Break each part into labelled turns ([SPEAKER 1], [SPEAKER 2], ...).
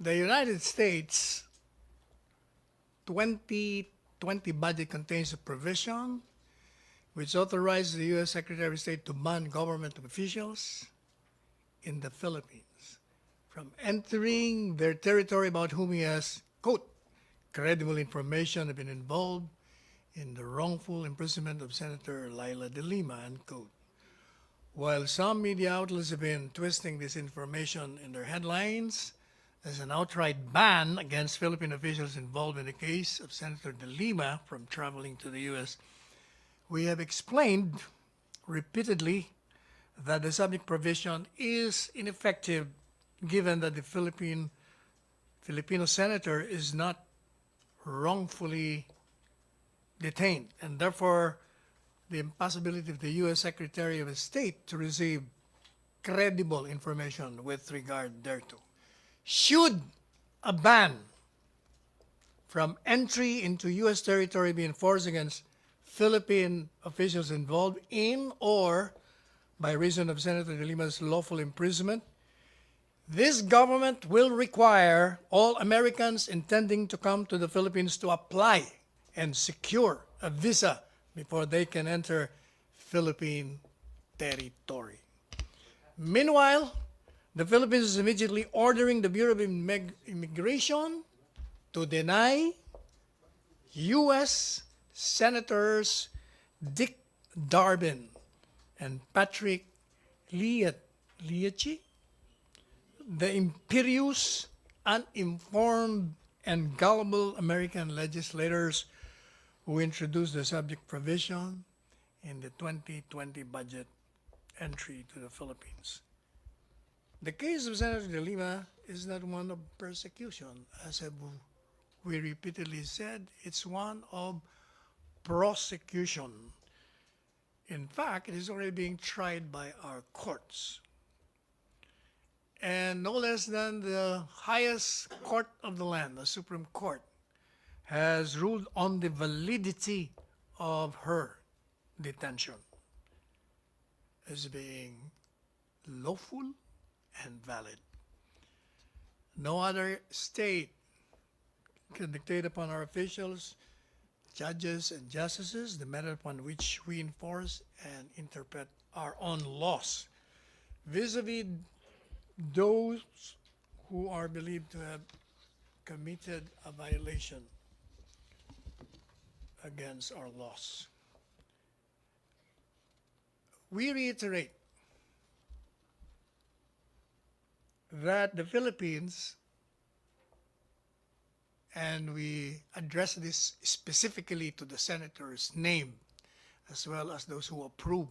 [SPEAKER 1] The United States 2020 budget contains a provision which authorizes the U.S. Secretary of State to ban government officials in the Philippines from entering their territory about whom he has, quote, credible information have been involved in the wrongful imprisonment of Senator Laila de Lima, unquote. While some media outlets have been twisting this information in their headlines as an outright ban against Philippine officials involved in the case of Senator de Lima from traveling to the U.S., we have explained repeatedly that the subject provision is ineffective given that the Filipino senator is not wrongfully detained, and therefore the impossibility of the U.S. Secretary of State to receive credible information with regard thereto. Should a ban from entry into U.S. territory be enforced against Philippine officials involved in or by reason of Senator de Lima's lawful imprisonment, this government will require all Americans intending to come to the Philippines to apply and secure a visa before they can enter Philippine territory. Meanwhile, the Philippines is immediately ordering the Bureau of Immigration to deny U.S. Senators Dick Durbin and Patrick Liachi the imperious, uninformed, and gullible American legislators who introduced the subject provision in the 2020 budget entry to the Philippines. The case of Senator de Lima is not one of persecution, as we repeatedly said, it's one of prosecution. In fact, it is already being tried by our courts. And no less than the highest court of the land, the Supreme Court, has ruled on the validity of her detention as being lawful and valid. No other state can dictate upon our officials, judges, and justices the method upon which we enforce and interpret our own laws vis-a-vis those who are believed to have committed a violation against our laws. We reiterate that the Philippines, and we address this specifically to the senators named, as well as those who approve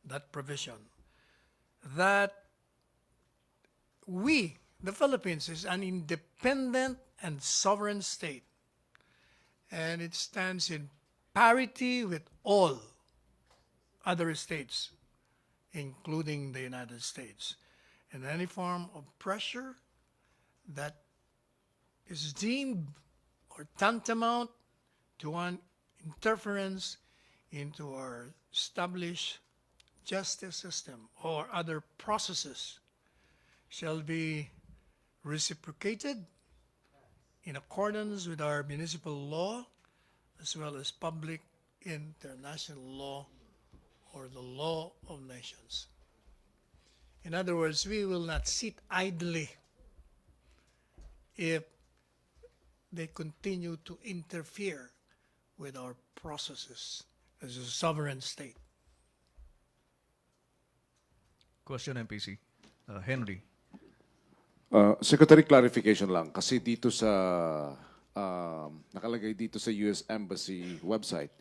[SPEAKER 1] that provision, that we, the Philippines, is an independent and sovereign state, and it stands in parity with all other states, including the United States. And any form of pressure that is deemed or tantamount to an interference into our established justice system or other processes shall be reciprocated in accordance with our municipal law as well as public international law or the law of nations. In other words, we will not sit idly if they continue to interfere with our processes as a sovereign state.
[SPEAKER 2] Question, MPC. Henry.
[SPEAKER 3] Secretary, clarification lang. Kasi dito sa, nakalagay dito sa US Embassy website,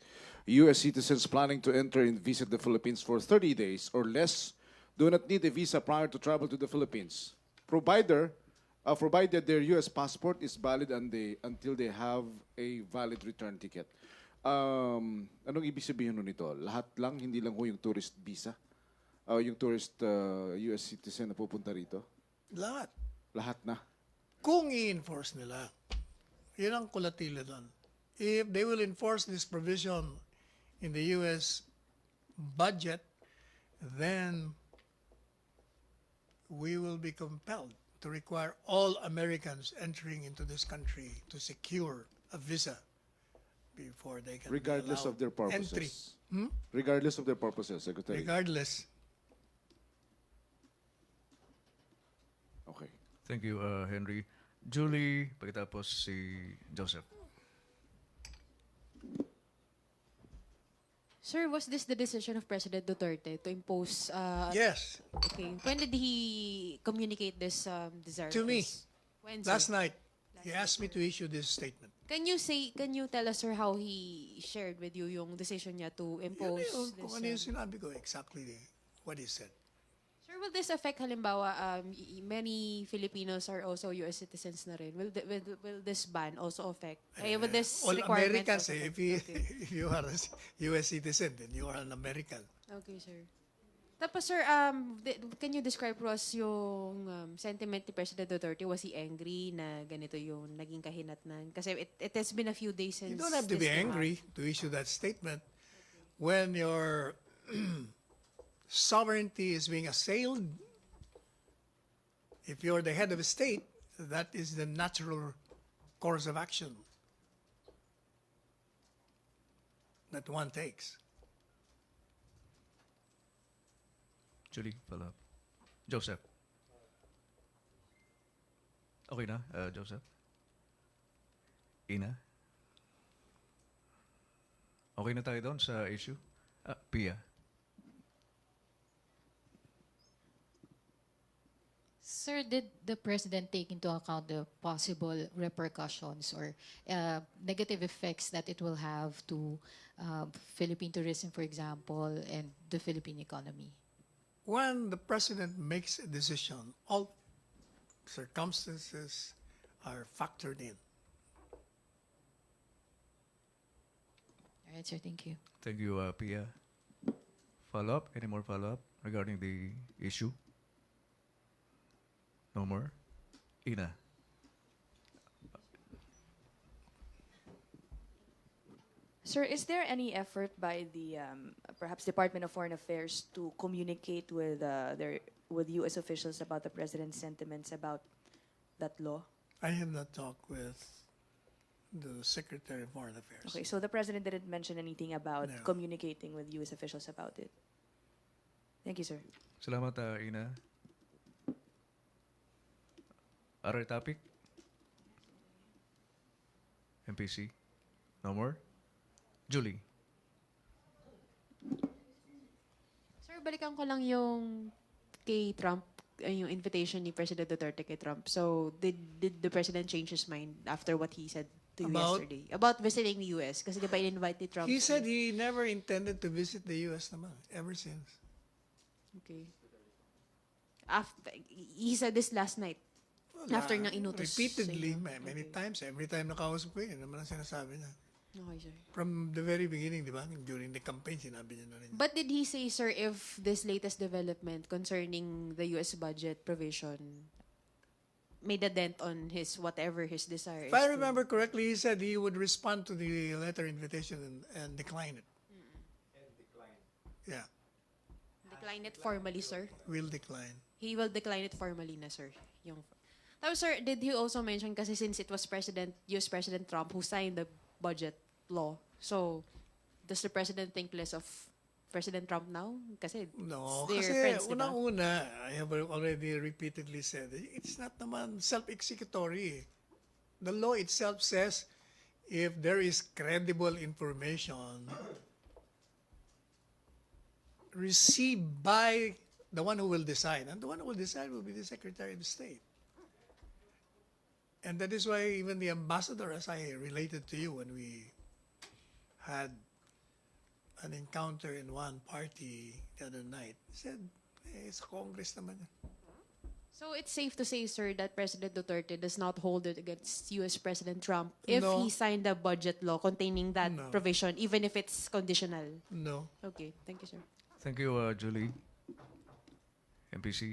[SPEAKER 3] US citizens planning to enter and visit the Philippines for 30 days or less do not need a visa prior to travel to the Philippines, provided their US passport is valid until they have a valid return ticket. Anong ibig sabihin nun nito? Lahat lang, hindi lang ho yung tourist visa? Yung tourist US citizen na pupunta rito?
[SPEAKER 1] Lahat.
[SPEAKER 3] Lahat na?
[SPEAKER 1] Kung i-enforce nila, yun ang kulatila doon. If they will enforce this provision in the U.S. budget, then we will be compelled to require all Americans entering into this country to secure a visa before they can be
[SPEAKER 3] Regardless
[SPEAKER 1] allowed
[SPEAKER 3] of their
[SPEAKER 1] entry.
[SPEAKER 3] purposes. Regardless of their purposes, Secretary.
[SPEAKER 1] Regardless.
[SPEAKER 3] Okay.
[SPEAKER 2] Thank you, Henry. Julie, pagkatapos si Joseph.
[SPEAKER 4] Sir, was this the decision of President Duterte to impose?
[SPEAKER 1] Yes,
[SPEAKER 4] Okay. When did he communicate this desire?
[SPEAKER 1] To me.
[SPEAKER 4] When, sir?
[SPEAKER 1] last night he asked me to issue this statement.
[SPEAKER 4] Can you tell us, sir, how he shared with you yung decision niya to impose
[SPEAKER 1] Yun,
[SPEAKER 4] this?
[SPEAKER 1] kung ano yung sinabi ko, exactly what he said.
[SPEAKER 4] Sir, will this affect halimbawa, many Filipinos are also US citizens na rin. Will this ban also affect? Will this
[SPEAKER 1] All
[SPEAKER 4] requirement
[SPEAKER 1] Americans,
[SPEAKER 4] also
[SPEAKER 1] if
[SPEAKER 4] affect?
[SPEAKER 1] you,
[SPEAKER 4] Okay.
[SPEAKER 1] if you are a U.S. citizen, then you are an American.
[SPEAKER 4] Okay, sir. Tapos, sir, can you describe for us yung sentiment ni President Duterte? Was he angry na ganito yung naging kahinatnan? Kasi it has been a few days since
[SPEAKER 1] You don't have to
[SPEAKER 4] this
[SPEAKER 1] be
[SPEAKER 4] came
[SPEAKER 1] angry to issue that statement when your sovereignty is being assailed. If you're the head of a state, that is the natural course of action that one takes.
[SPEAKER 2] Julie, follow up. Joseph. Okay na, Joseph? Ina? Okay na tayo doon sa issue? Pia.
[SPEAKER 5] Sir, did the president take into account the possible repercussions or negative effects that it will have to Philippine tourism, for example, and the Philippine economy?
[SPEAKER 1] When the president makes a decision, all circumstances are factored in.
[SPEAKER 5] All right, sir. Thank you.
[SPEAKER 2] Thank you, Pia. Follow-up? Any more follow-up regarding the issue? No more? Ina?
[SPEAKER 6] Sir, is there any effort by the perhaps Department of Foreign Affairs to communicate with with U.S. officials about the president's sentiments about that law?
[SPEAKER 1] I have not talked with the Secretary of Foreign Affairs.
[SPEAKER 6] Okay, so the president didn't mention anything about
[SPEAKER 1] No.
[SPEAKER 6] communicating with U.S. officials about it. Thank you, sir.
[SPEAKER 2] Salamat, Ina. Other topic? MPC? No more? Julie?
[SPEAKER 4] Sir, balikan ko lang yung kay Trump, yung invitation ni President Duterte kay Trump. So, did the president change his mind after what he said to you
[SPEAKER 1] About?
[SPEAKER 4] yesterday? About visiting the US? Kasi di ba in-invite ni Trump?
[SPEAKER 1] He said he never intended to visit the U.S. naman, ever since.
[SPEAKER 4] Okay. After, he said this last night. After niyang inutos sa
[SPEAKER 1] Repeatedly,
[SPEAKER 4] inyo.
[SPEAKER 1] many
[SPEAKER 4] Okay.
[SPEAKER 1] times, every time nakausap ko yun naman ang sinasabi niya.
[SPEAKER 4] Okay, sir.
[SPEAKER 1] From the very beginning, di ba? During the campaign, sinabi niya na rin.
[SPEAKER 4] But did he say, sir, if this latest development concerning the US budget provision made a dent on his whatever his desire
[SPEAKER 1] If
[SPEAKER 4] is
[SPEAKER 1] I
[SPEAKER 4] to-
[SPEAKER 1] remember correctly, he said he would respond to the letter invitation and decline it. Yeah,
[SPEAKER 4] decline it formally, sir?
[SPEAKER 1] will decline.
[SPEAKER 4] He will decline it formally na, sir. Yung... Tapos, sir, did he also mention, kasi since it was US President Trump who signed the budget law, so does the president think less of President Trump now? Kasi
[SPEAKER 1] No,
[SPEAKER 4] they're
[SPEAKER 1] kasi
[SPEAKER 4] friends, di ba?
[SPEAKER 1] unang-una, I have already repeatedly said, it's not naman self-executory. The law itself says if there is credible information received by the one who will decide, and the one who will decide will be the Secretary of State. And that is why even the ambassador, as I related to you when we had an encounter in one party the other night, said, it's Congress naman yan.
[SPEAKER 4] So it's safe to say, sir, that President Duterte does not hold it against US President Trump if
[SPEAKER 1] No.
[SPEAKER 4] he signed a budget law containing that
[SPEAKER 1] No.
[SPEAKER 4] provision, even if it's conditional.
[SPEAKER 1] No.
[SPEAKER 4] Okay, thank you, sir.
[SPEAKER 2] Thank you, Julie. MPC?